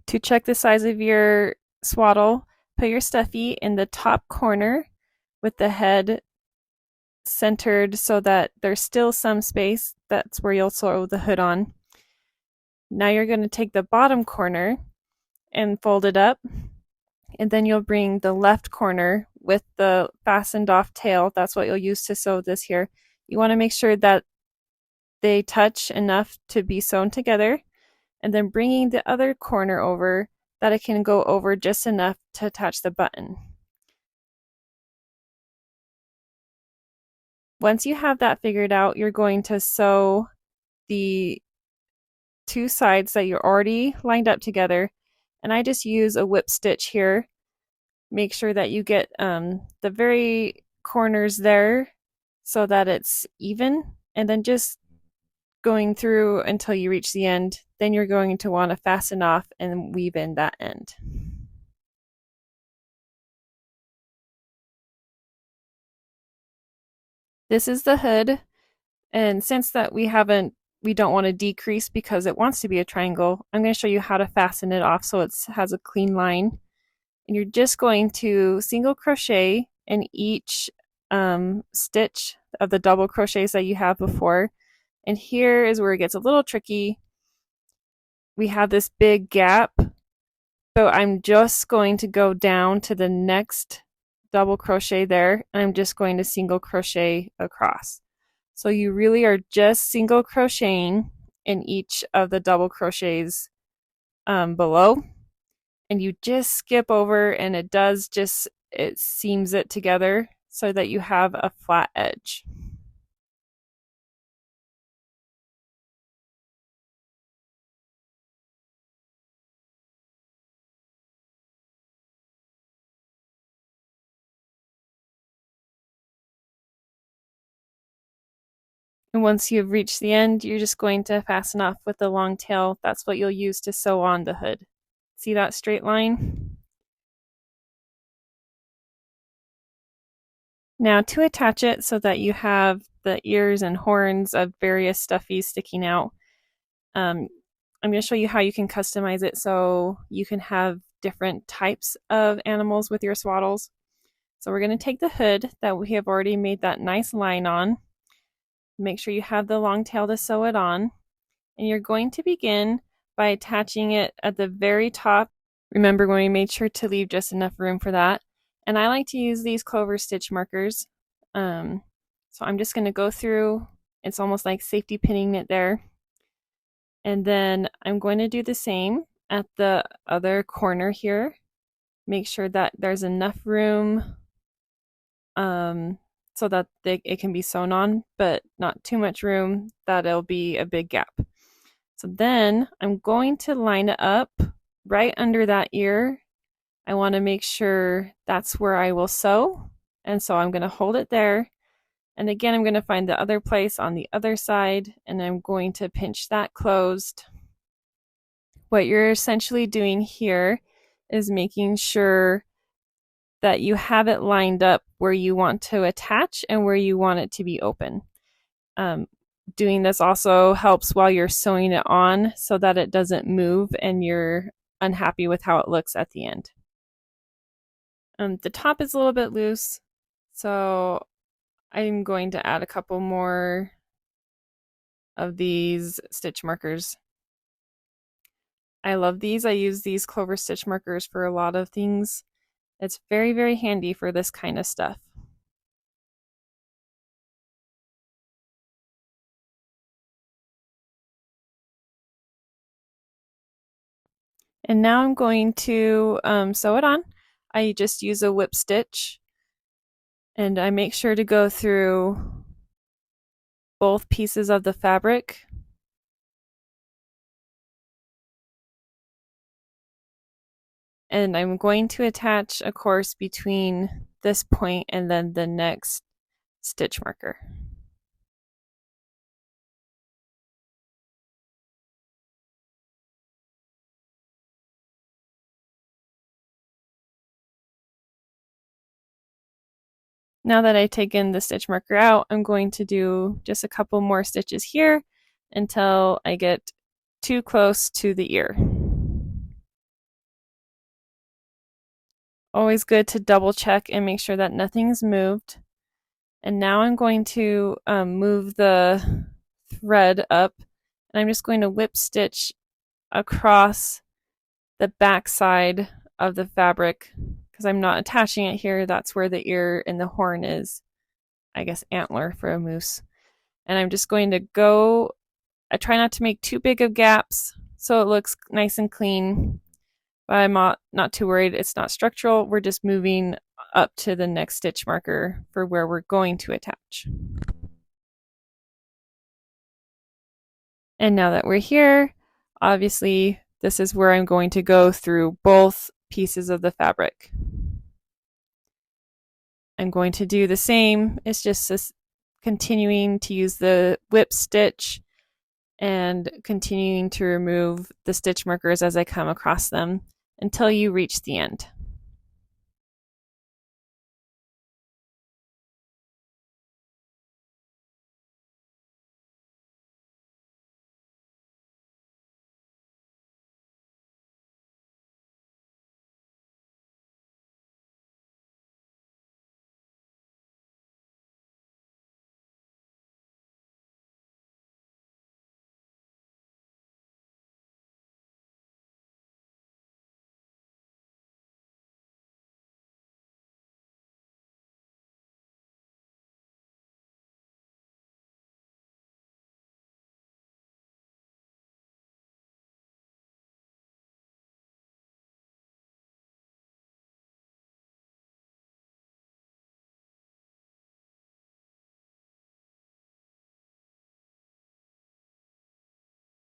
To check the size of your swaddle, put your stuffy in the top corner with the head centered so that there's still some space. That's where you'll sew the hood on. Now you're going to take the bottom corner and fold it up, and then you'll bring the left corner with the fastened off tail. That's what you'll use to sew this here. You want to make sure that they touch enough to be sewn together, and then bringing the other corner over that it can go over just enough to attach the button. Once you have that figured out, you're going to sew the two sides that you're already lined up together, and I just use a whip stitch here. Make sure that you get the very corners there so that it's even, and then just going through until you reach the end. Then you're going to want to fasten off and weave in that end. This is the hood, and since that we don't want to decrease because it wants to be a triangle, I'm going to show you how to fasten it off so it has a clean line. And you're just going to single crochet in each stitch of the double crochets that you have before. And here is where it gets a little tricky. We have this big gap, so I'm just going to go down to the next double crochet there, and I'm just going to single crochet across. So you really are just single crocheting in each of the double crochets below, and you just skip over, and it seams it together so that you have a flat edge. And once you've reached the end, you're just going to fasten off with the long tail. That's what you'll use to sew on the hood. See that straight line? Now to attach it so that you have the ears and horns of various stuffies sticking out, I'm going to show you how you can customize it so you can have different types of animals with your swaddles. So we're going to take the hood that we have already made that nice line on. Make sure you have the long tail to sew it on, and you're going to begin by attaching it at the very top. Remember when we made sure to leave just enough room for that. And I like to use these clover stitch markers. So I'm just going to go through. It's almost like safety pinning it there. And then I'm going to do the same at the other corner here. Make sure that there's enough room so that it can be sewn on, but not too much room that it'll be a big gap. So then I'm going to line it up right under that ear. I want to make sure that's where I will sew, and so I'm going to hold it there. And again, I'm going to find the other place on the other side, and I'm going to pinch that closed. What you're essentially doing here is making sure that you have it lined up where you want to attach and where you want it to be open. Doing this also helps while you're sewing it on so that it doesn't move and you're unhappy with how it looks at the end. The top is a little bit loose, so I'm going to add a couple more of these stitch markers. I love these. I use these clover stitch markers for a lot of things. It's very, very handy for this kind of stuff. And now I'm going to sew it on. I just use a whip stitch, and I make sure to go through both pieces of the fabric. And I'm going to attach a course between this point and then the next stitch marker. Now that I've taken the stitch marker out, I'm going to do just a couple more stitches here until I get too close to the ear. always good to double check and make sure that nothing's moved. And now I'm going to move the thread up, and I'm just going to whip stitch across the back side of the fabric because I'm not attaching it here. That's where the ear and the horn is, I guess antler for a moose. And I'm just going to go, I try not to make too big of gaps so it looks nice and clean, but I'm not too worried. It's not structural. We're just moving up to the next stitch marker for where we're going to attach. And now that we're here, obviously this is where I'm going to go through both pieces of the fabric. I'm going to do the same. It's just this, continuing to use the whip stitch and continuing to remove the stitch markers as I come across them until you reach the end.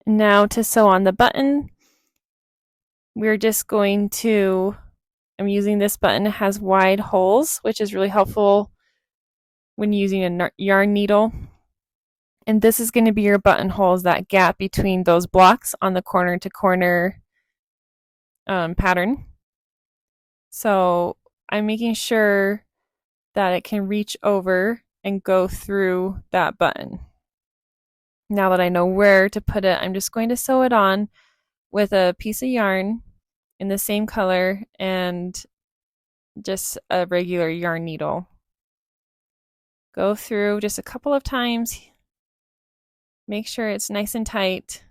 Now to sew on the button, we're just going to, I'm using this button. It has wide holes, which is really helpful when using a yarn needle. And this is going to be your buttonholes, that gap between those blocks on the corner to corner pattern. So I'm making sure that it can reach over and go through that button. Now that I know where to put it, I'm just going to sew it on with a piece of yarn in the same color and just a regular yarn needle. Go through just a couple of times. Make sure it's nice and tight.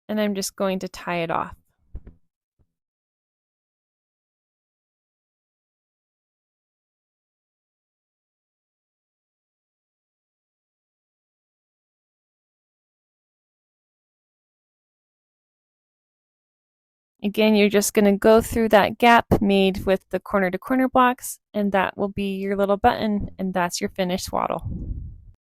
And I'm just going to tie it off. Again, you're just going to go through that gap made with the corner to corner blocks, and that will be your little button, and that's your finished swaddle.